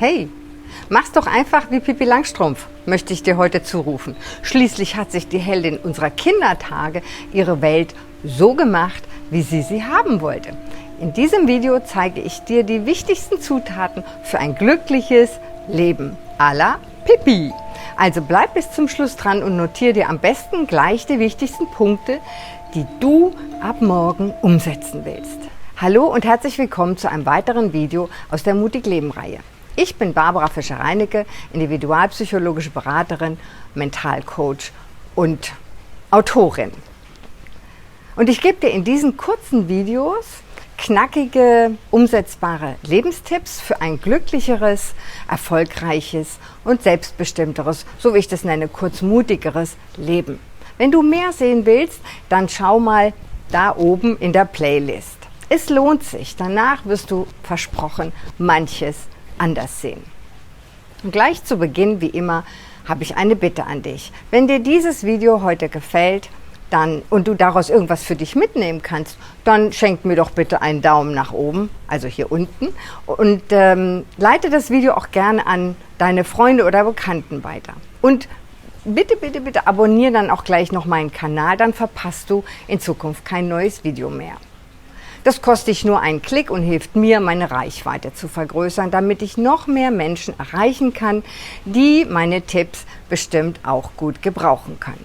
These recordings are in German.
Hey, mach's doch einfach wie Pippi Langstrumpf, möchte ich dir heute zurufen. Schließlich hat sich die Heldin unserer Kindertage ihre Welt so gemacht, wie sie haben wollte. In diesem Video zeige ich dir die wichtigsten Zutaten für ein glückliches Leben à la Pippi. Also bleib bis zum Schluss dran und notiere dir am besten gleich die wichtigsten Punkte, die du ab morgen umsetzen willst. Hallo und herzlich willkommen zu einem weiteren Video aus der Mutig Leben Reihe. Ich bin Barbara Fischer-Reinecke, individualpsychologische Beraterin, Mentalcoach und Autorin. Und ich gebe dir in diesen kurzen Videos knackige, umsetzbare Lebenstipps für ein glücklicheres, erfolgreiches und selbstbestimmteres, so wie ich das nenne, kurz mutigeres Leben. Wenn du mehr sehen willst, dann schau mal da oben in der Playlist. Es lohnt sich, danach wirst du versprochen manches anders sehen. Und gleich zu Beginn, wie immer, habe ich eine Bitte an dich. Wenn dir dieses Video heute gefällt, und du daraus irgendwas für dich mitnehmen kannst, dann schenk mir doch bitte einen Daumen nach oben, also hier unten, und leite das Video auch gerne an deine Freunde oder Bekannten weiter. Und bitte, bitte, bitte abonniere dann auch gleich noch meinen Kanal, dann verpasst du in Zukunft kein neues Video mehr. Das kostet dich nur einen Klick und hilft mir, meine Reichweite zu vergrößern, damit ich noch mehr Menschen erreichen kann, die meine Tipps bestimmt auch gut gebrauchen können.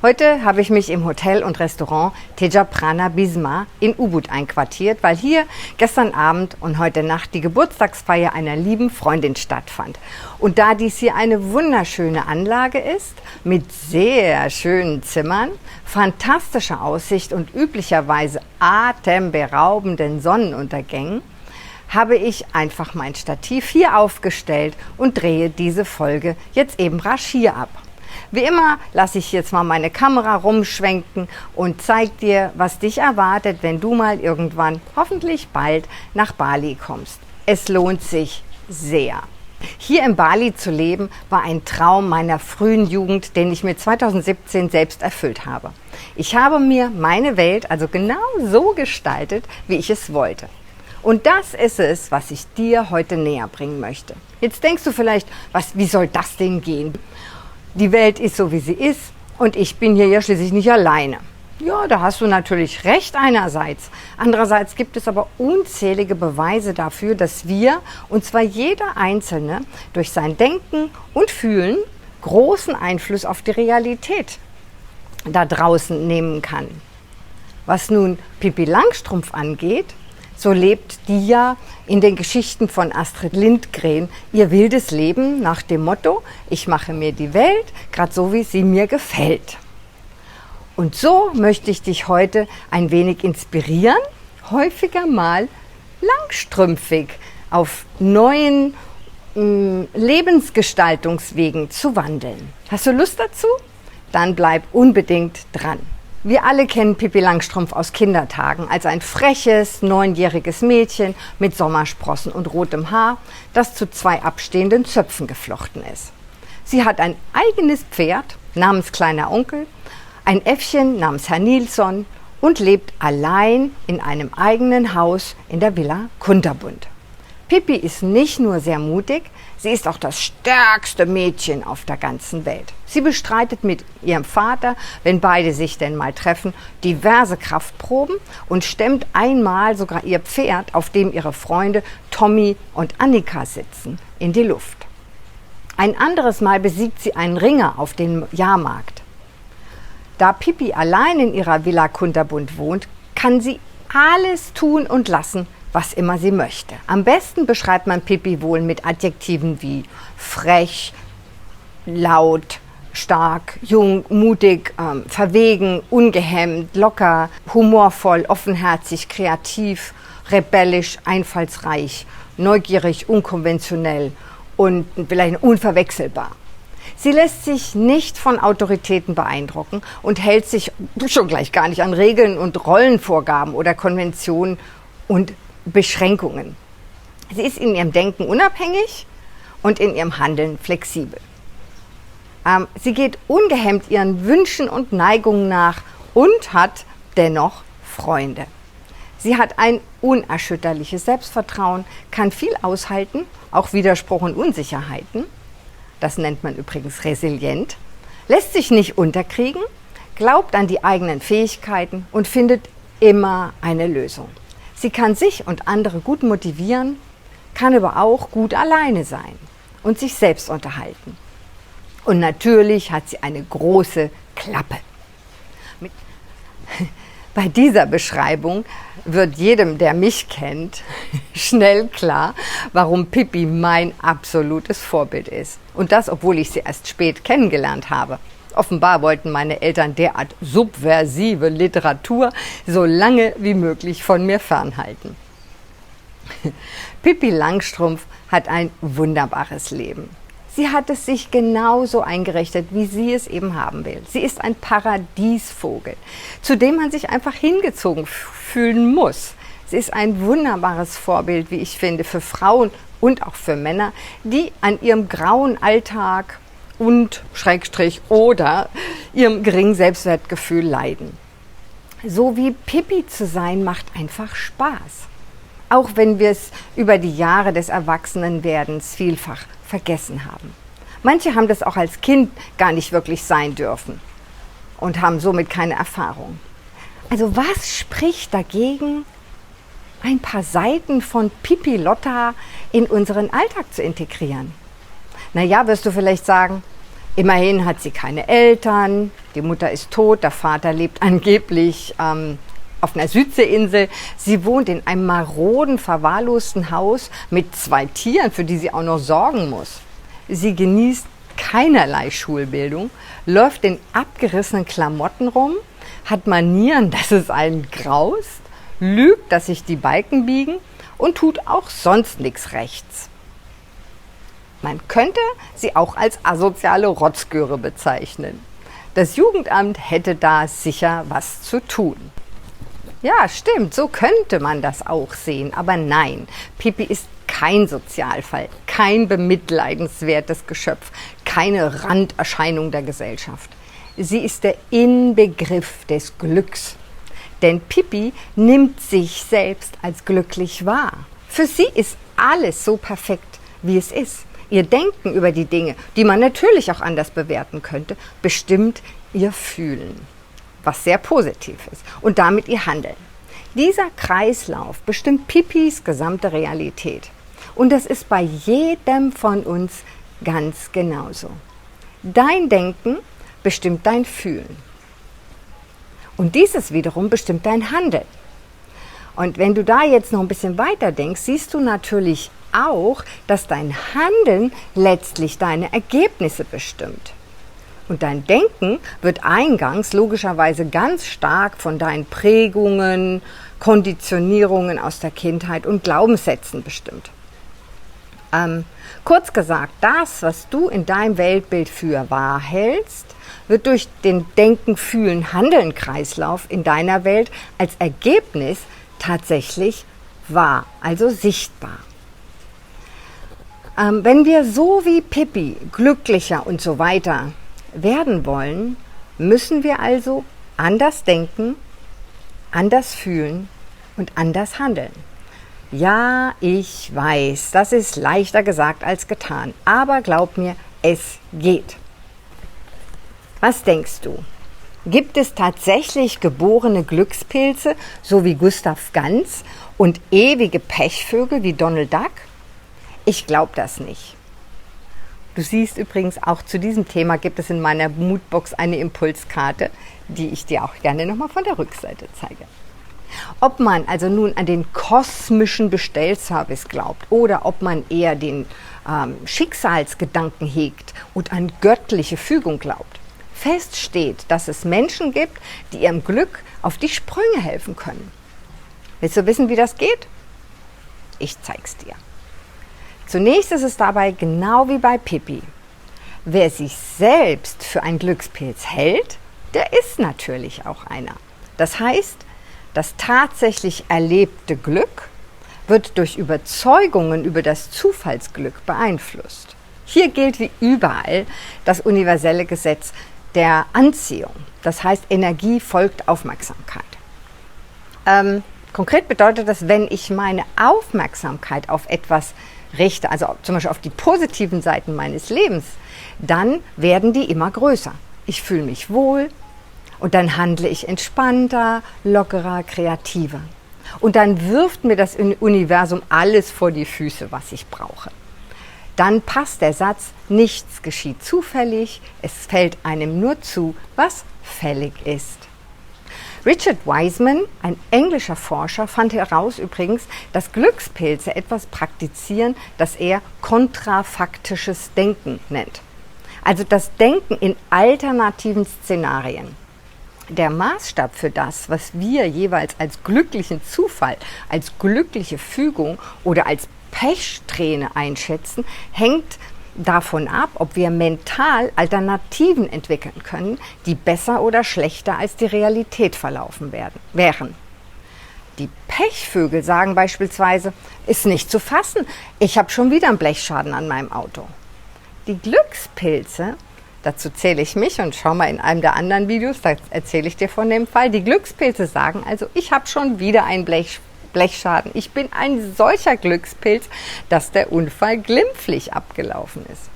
Heute habe ich mich im Hotel und Restaurant Teja Prana Bisma in Ubud einquartiert, weil hier gestern Abend und heute Nacht die Geburtstagsfeier einer lieben Freundin stattfand. Und da dies hier eine wunderschöne Anlage ist, mit sehr schönen Zimmern, fantastischer Aussicht und üblicherweise atemberaubenden Sonnenuntergängen, habe ich einfach mein Stativ hier aufgestellt und drehe diese Folge jetzt eben rasch hier ab. Wie immer lasse ich jetzt mal meine Kamera rumschwenken und zeige dir, was dich erwartet, wenn du mal irgendwann, hoffentlich bald, nach Bali kommst. Es lohnt sich sehr. Hier in Bali zu leben, war ein Traum meiner frühen Jugend, den ich mir 2017 selbst erfüllt habe. Ich habe mir meine Welt also genau so gestaltet, wie ich es wollte. Und das ist es, was ich dir heute näher bringen möchte. Jetzt denkst du vielleicht, wie soll das denn gehen? Die Welt ist so, wie sie ist und ich bin hier ja schließlich nicht alleine. Ja, da hast du natürlich recht einerseits. Andererseits gibt es aber unzählige Beweise dafür, dass wir, und zwar jeder Einzelne, durch sein Denken und Fühlen großen Einfluss auf die Realität da draußen nehmen kann. Was nun Pippi Langstrumpf angeht, so lebt die ja in den Geschichten von Astrid Lindgren ihr wildes Leben nach dem Motto, ich mache mir die Welt, gerade so wie sie mir gefällt. Und so möchte ich dich heute ein wenig inspirieren, häufiger mal langstrümpfig auf neuen Lebensgestaltungswegen zu wandeln. Hast du Lust dazu? Dann bleib unbedingt dran. Wir alle kennen Pippi Langstrumpf aus Kindertagen als ein freches, 9-jähriges Mädchen mit Sommersprossen und rotem Haar, das zu 2 abstehenden Zöpfen geflochten ist. Sie hat ein eigenes Pferd namens Kleiner Onkel, ein Äffchen namens Herr Nilsson und lebt allein in einem eigenen Haus in der Villa Kunterbund. Pippi ist nicht nur sehr mutig, sie ist auch das stärkste Mädchen auf der ganzen Welt. Sie bestreitet mit ihrem Vater, wenn beide sich denn mal treffen, diverse Kraftproben und stemmt einmal sogar ihr Pferd, auf dem ihre Freunde Tommy und Annika sitzen, in die Luft. Ein anderes Mal besiegt sie einen Ringer auf dem Jahrmarkt. Da Pippi allein in ihrer Villa Kunterbund wohnt, kann sie alles tun und lassen, was immer sie möchte. Am besten beschreibt man Pippi wohl mit Adjektiven wie frech, laut, stark, jung, mutig, verwegen, ungehemmt, locker, humorvoll, offenherzig, kreativ, rebellisch, einfallsreich, neugierig, unkonventionell und vielleicht unverwechselbar. Sie lässt sich nicht von Autoritäten beeindrucken und hält sich schon gleich gar nicht an Regeln und Rollenvorgaben oder Konventionen und Beschränkungen. Sie ist in ihrem Denken unabhängig und in ihrem Handeln flexibel. Sie geht ungehemmt ihren Wünschen und Neigungen nach und hat dennoch Freunde. Sie hat ein unerschütterliches Selbstvertrauen, kann viel aushalten, auch Widerspruch und Unsicherheiten. Das nennt man übrigens resilient, lässt sich nicht unterkriegen, glaubt an die eigenen Fähigkeiten und findet immer eine Lösung. Sie kann sich und andere gut motivieren, kann aber auch gut alleine sein und sich selbst unterhalten. Und natürlich hat sie eine große Klappe. Bei dieser Beschreibung wird jedem, der mich kennt, schnell klar, warum Pippi mein absolutes Vorbild ist. Und das, obwohl ich sie erst spät kennengelernt habe. Offenbar wollten meine Eltern derart subversive Literatur so lange wie möglich von mir fernhalten. Pippi Langstrumpf hat ein wunderbares Leben. Sie hat es sich genauso eingerichtet, wie sie es eben haben will. Sie ist ein Paradiesvogel, zu dem man sich einfach hingezogen fühlen muss. Sie ist ein wunderbares Vorbild, wie ich finde, für Frauen und auch für Männer, die an ihrem grauen Alltag und oder ihrem geringen Selbstwertgefühl leiden. So wie Pippi zu sein, macht einfach Spaß. Auch wenn wir es über die Jahre des Erwachsenenwerdens vielfach vergessen haben. Manche haben das auch als Kind gar nicht wirklich sein dürfen und haben somit keine Erfahrung. Also was spricht dagegen, ein paar Seiten von Pippi Lotta in unseren Alltag zu integrieren? Naja, wirst du vielleicht sagen, immerhin hat sie keine Eltern, die Mutter ist tot, der Vater lebt angeblich auf einer Südseeinsel. Sie wohnt in einem maroden, verwahrlosten Haus mit 2 Tieren, für die sie auch noch sorgen muss. Sie genießt keinerlei Schulbildung, läuft in abgerissenen Klamotten rum, hat Manieren, dass es einen graust, lügt, dass sich die Balken biegen und tut auch sonst nichts rechts. Man könnte sie auch als asoziale Rotzgöre bezeichnen. Das Jugendamt hätte da sicher was zu tun. Ja, stimmt, so könnte man das auch sehen. Aber nein, Pippi ist kein Sozialfall, kein bemitleidenswertes Geschöpf, keine Randerscheinung der Gesellschaft. Sie ist der Inbegriff des Glücks. Denn Pippi nimmt sich selbst als glücklich wahr. Für sie ist alles so perfekt, wie es ist. Ihr Denken über die Dinge, die man natürlich auch anders bewerten könnte, bestimmt ihr Fühlen, was sehr positiv ist, und damit ihr Handeln. Dieser Kreislauf bestimmt Pippis gesamte Realität. Und das ist bei jedem von uns ganz genauso. Dein Denken bestimmt dein Fühlen. Und dieses wiederum bestimmt dein Handeln. Und wenn du da jetzt noch ein bisschen weiter denkst, siehst du natürlich auch, dass dein Handeln letztlich deine Ergebnisse bestimmt. Und dein Denken wird eingangs logischerweise ganz stark von deinen Prägungen, Konditionierungen aus der Kindheit und Glaubenssätzen bestimmt. Kurz gesagt, das, was du in deinem Weltbild für wahr hältst, wird durch den Denken-Fühlen-Handeln-Kreislauf in deiner Welt als Ergebnis tatsächlich wahr, also sichtbar. Wenn wir so wie Pippi glücklicher und so weiter werden wollen, müssen wir also anders denken, anders fühlen und anders handeln. Ja, ich weiß, das ist leichter gesagt als getan, aber glaub mir, es geht. Was denkst du? Gibt es tatsächlich geborene Glückspilze, so wie Gustav Ganz, und ewige Pechvögel wie Donald Duck? Ich glaube das nicht. Du siehst übrigens, auch zu diesem Thema gibt es in meiner Moodbox eine Impulskarte, die ich dir auch gerne nochmal von der Rückseite zeige. Ob man also nun an den kosmischen Bestellservice glaubt oder ob man eher den Schicksalsgedanken hegt und an göttliche Fügung glaubt. Fest steht, dass es Menschen gibt, die ihrem Glück auf die Sprünge helfen können. Willst du wissen, wie das geht? Ich zeig's dir. Zunächst ist es dabei genau wie bei Pippi. Wer sich selbst für einen Glückspilz hält, der ist natürlich auch einer. Das heißt, das tatsächlich erlebte Glück wird durch Überzeugungen über das Zufallsglück beeinflusst. Hier gilt wie überall das universelle Gesetz der Anziehung. Das heißt, Energie folgt Aufmerksamkeit. Kommen Konkret bedeutet das, wenn ich meine Aufmerksamkeit auf etwas richte, also zum Beispiel auf die positiven Seiten meines Lebens, dann werden die immer größer. Ich fühle mich wohl und dann handle ich entspannter, lockerer, kreativer. Und dann wirft mir das Universum alles vor die Füße, was ich brauche. Dann passt der Satz, nichts geschieht zufällig, es fällt einem nur zu, was fällig ist. Richard Wiseman, ein englischer Forscher, fand heraus übrigens, dass Glückspilze etwas praktizieren, das er kontrafaktisches Denken nennt. Also das Denken in alternativen Szenarien. Der Maßstab für das, was wir jeweils als glücklichen Zufall, als glückliche Fügung oder als Pechsträhne einschätzen, hängt davon ab, ob wir mental Alternativen entwickeln können, die besser oder schlechter als die Realität verlaufen wären. Die Pechvögel sagen beispielsweise, ist nicht zu fassen, ich habe schon wieder einen Blechschaden an meinem Auto. Die Glückspilze, dazu zähle ich mich und schau mal in einem der anderen Videos, da erzähle ich dir von dem Fall, die Glückspilze sagen also, ich habe schon wieder einen Blechschaden. Ich bin ein solcher Glückspilz, dass der Unfall glimpflich abgelaufen ist.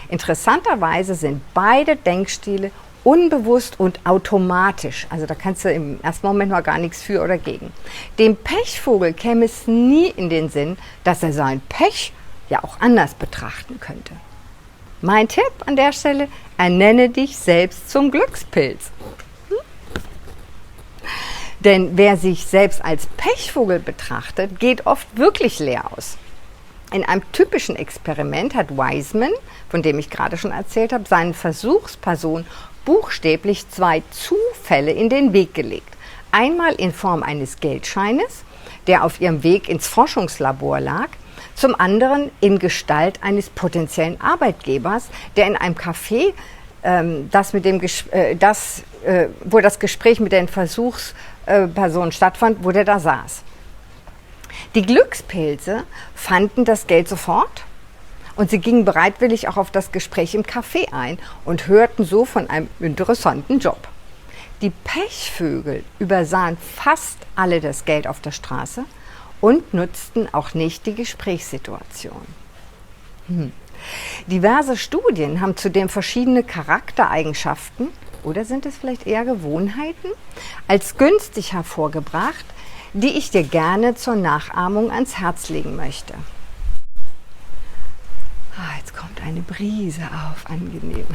Interessanterweise sind beide Denkstile unbewusst und automatisch. Also da kannst du im ersten Moment noch gar nichts für oder gegen. Dem Pechvogel käme es nie in den Sinn, dass er sein Pech ja auch anders betrachten könnte. Mein Tipp an der Stelle, ernenne dich selbst zum Glückspilz. Denn wer sich selbst als Pechvogel betrachtet, geht oft wirklich leer aus. In einem typischen Experiment hat Wiseman, von dem ich gerade schon erzählt habe, seinen Versuchspersonen buchstäblich 2 Zufälle in den Weg gelegt. Einmal in Form eines Geldscheines, der auf ihrem Weg ins Forschungslabor lag, zum anderen in Gestalt eines potenziellen Arbeitgebers, der in einem Café, wo das Gespräch mit den Versuchspersonen stattfand, wo der da saß. Die Glückspilze fanden das Geld sofort und sie gingen bereitwillig auch auf das Gespräch im Café ein und hörten so von einem interessanten Job. Die Pechvögel übersahen fast alle das Geld auf der Straße und nutzten auch nicht die Gesprächssituation. Diverse Studien haben zudem verschiedene Charaktereigenschaften, oder sind es vielleicht eher Gewohnheiten, als günstig hervorgebracht, die ich dir gerne zur Nachahmung ans Herz legen möchte. Jetzt kommt eine Brise auf, angenehm.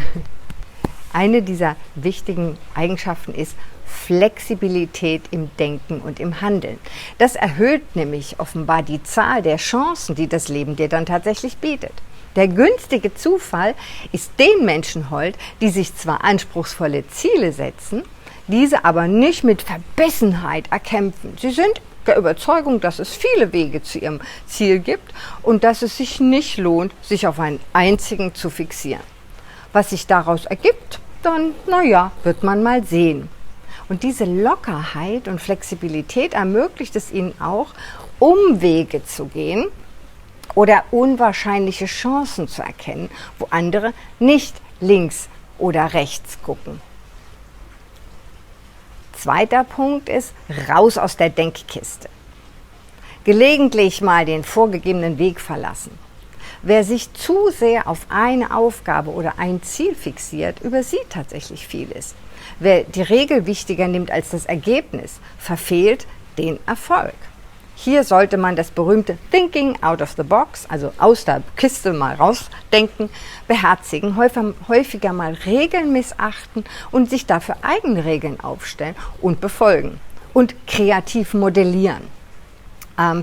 Eine dieser wichtigen Eigenschaften ist Flexibilität im Denken und im Handeln. Das erhöht nämlich offenbar die Zahl der Chancen, die das Leben dir dann tatsächlich bietet. Der günstige Zufall ist den Menschen hold, die sich zwar anspruchsvolle Ziele setzen, diese aber nicht mit Verbissenheit erkämpfen. Sie sind der Überzeugung, dass es viele Wege zu ihrem Ziel gibt und dass es sich nicht lohnt, sich auf einen einzigen zu fixieren. Was sich daraus ergibt, dann, wird man mal sehen. Und diese Lockerheit und Flexibilität ermöglicht es ihnen auch, Umwege zu gehen oder unwahrscheinliche Chancen zu erkennen, wo andere nicht links oder rechts gucken. Zweiter Punkt ist, raus aus der Denkkiste. Gelegentlich mal den vorgegebenen Weg verlassen. Wer sich zu sehr auf eine Aufgabe oder ein Ziel fixiert, übersieht tatsächlich vieles. Wer die Regel wichtiger nimmt als das Ergebnis, verfehlt den Erfolg. Hier sollte man das berühmte Thinking out of the box, also aus der Kiste mal rausdenken, beherzigen, häufiger mal Regeln missachten und sich dafür eigene Regeln aufstellen und befolgen und kreativ modellieren.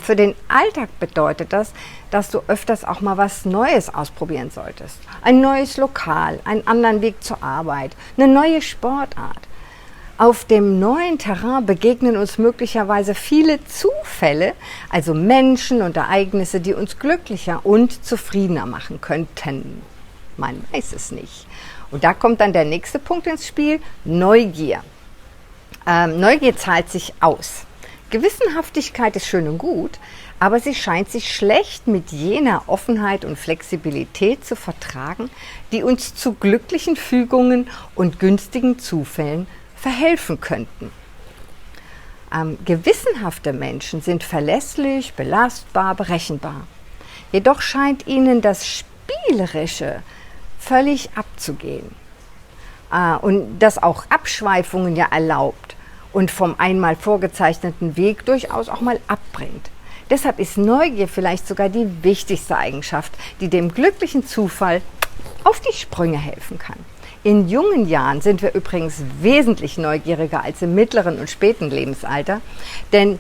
Für den Alltag bedeutet das, dass du öfters auch mal was Neues ausprobieren solltest. Ein neues Lokal, einen anderen Weg zur Arbeit, eine neue Sportart. Auf dem neuen Terrain begegnen uns möglicherweise viele Zufälle, also Menschen und Ereignisse, die uns glücklicher und zufriedener machen könnten. Man weiß es nicht. Und da kommt dann der nächste Punkt ins Spiel, Neugier. Neugier zahlt sich aus. Gewissenhaftigkeit ist schön und gut, aber sie scheint sich schlecht mit jener Offenheit und Flexibilität zu vertragen, die uns zu glücklichen Fügungen und günstigen Zufällen verhelfen könnten. Gewissenhafte Menschen sind verlässlich, belastbar, berechenbar. Jedoch scheint ihnen das Spielerische völlig abzugehen. Und das auch Abschweifungen ja erlaubt und vom einmal vorgezeichneten Weg durchaus auch mal abbringt. Deshalb ist Neugier vielleicht sogar die wichtigste Eigenschaft, die dem glücklichen Zufall auf die Sprünge helfen kann. In jungen Jahren sind wir übrigens wesentlich neugieriger als im mittleren und späten Lebensalter, denn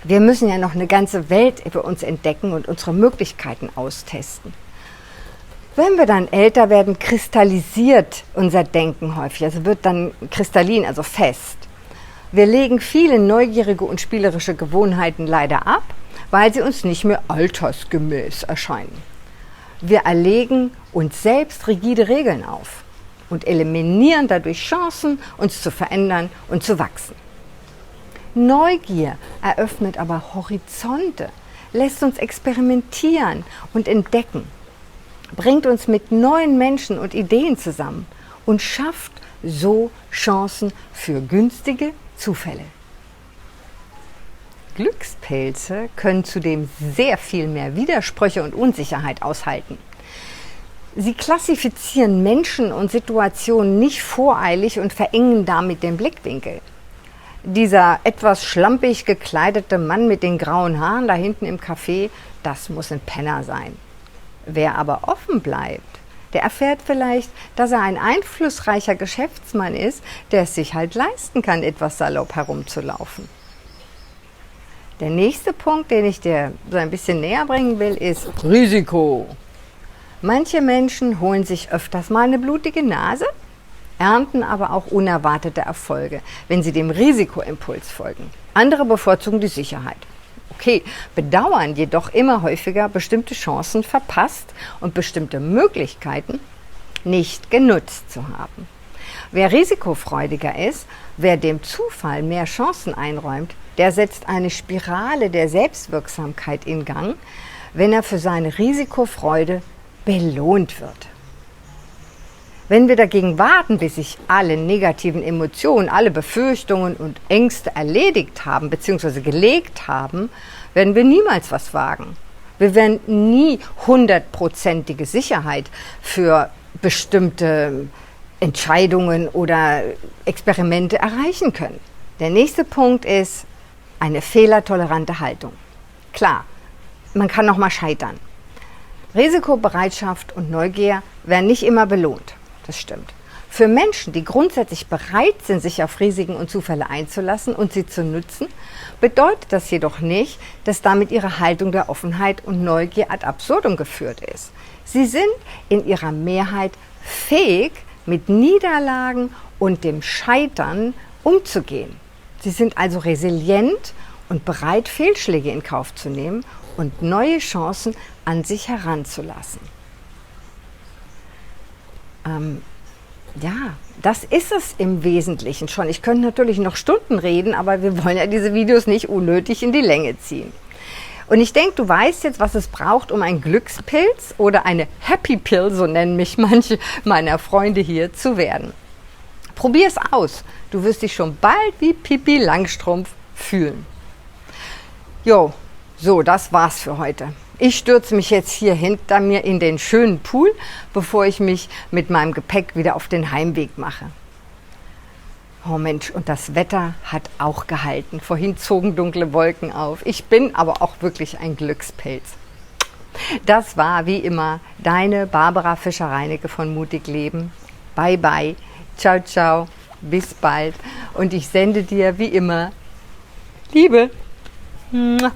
wir müssen ja noch eine ganze Welt für uns entdecken und unsere Möglichkeiten austesten. Wenn wir dann älter werden, kristallisiert unser Denken häufig, also wird dann kristallin, also fest. Wir legen viele neugierige und spielerische Gewohnheiten leider ab, weil sie uns nicht mehr altersgemäß erscheinen. Wir erlegen uns selbst rigide Regeln auf und eliminieren dadurch Chancen, uns zu verändern und zu wachsen. Neugier eröffnet aber Horizonte, lässt uns experimentieren und entdecken, bringt uns mit neuen Menschen und Ideen zusammen und schafft so Chancen für günstige Zufälle. Glückspilze können zudem sehr viel mehr Widersprüche und Unsicherheit aushalten. Sie klassifizieren Menschen und Situationen nicht voreilig und verengen damit den Blickwinkel. Dieser etwas schlampig gekleidete Mann mit den grauen Haaren da hinten im Café, das muss ein Penner sein. Wer aber offen bleibt, der erfährt vielleicht, dass er ein einflussreicher Geschäftsmann ist, der es sich halt leisten kann, etwas salopp herumzulaufen. Der nächste Punkt, den ich dir so ein bisschen näher bringen will, ist Risiko. Manche Menschen holen sich öfters mal eine blutige Nase, ernten aber auch unerwartete Erfolge, wenn sie dem Risikoimpuls folgen. Andere bevorzugen die Sicherheit. Okay, bedauern jedoch immer häufiger bestimmte Chancen verpasst und bestimmte Möglichkeiten nicht genutzt zu haben. Wer risikofreudiger ist, wer dem Zufall mehr Chancen einräumt, der setzt eine Spirale der Selbstwirksamkeit in Gang, wenn er für seine Risikofreude belohnt wird. Wenn wir dagegen warten, bis sich alle negativen Emotionen, alle Befürchtungen und Ängste erledigt haben bzw. gelegt haben, werden wir niemals was wagen. Wir werden nie 100%ige Sicherheit für bestimmte Entscheidungen oder Experimente erreichen können. Der nächste Punkt ist eine fehlertolerante Haltung. Klar, man kann noch mal scheitern. Risikobereitschaft und Neugier werden nicht immer belohnt. Das stimmt. Für Menschen, die grundsätzlich bereit sind, sich auf Risiken und Zufälle einzulassen und sie zu nutzen, bedeutet das jedoch nicht, dass damit ihre Haltung der Offenheit und Neugier ad absurdum geführt ist. Sie sind in ihrer Mehrheit fähig, mit Niederlagen und dem Scheitern umzugehen. Sie sind also resilient und bereit, Fehlschläge in Kauf zu nehmen und neue Chancen an sich heranzulassen. Ja, das ist es im Wesentlichen schon. Ich könnte natürlich noch Stunden reden, aber wir wollen ja diese Videos nicht unnötig in die Länge ziehen. Und ich denke, du weißt jetzt, was es braucht, um ein Glückspilz oder eine Happy Pill, so nennen mich manche meiner Freunde hier, zu werden. Probier es aus. Du wirst dich schon bald wie Pippi Langstrumpf fühlen. Jo, so, das war's für heute. Ich stürze mich jetzt hier hinter mir in den schönen Pool, bevor ich mich mit meinem Gepäck wieder auf den Heimweg mache. Oh Mensch, und das Wetter hat auch gehalten. Vorhin zogen dunkle Wolken auf. Ich bin aber auch wirklich ein Glückspilz. Das war wie immer deine Barbara Fischer-Reinecke von Mutig Leben. Bye bye, ciao ciao, bis bald. Und ich sende dir wie immer Liebe. Mua.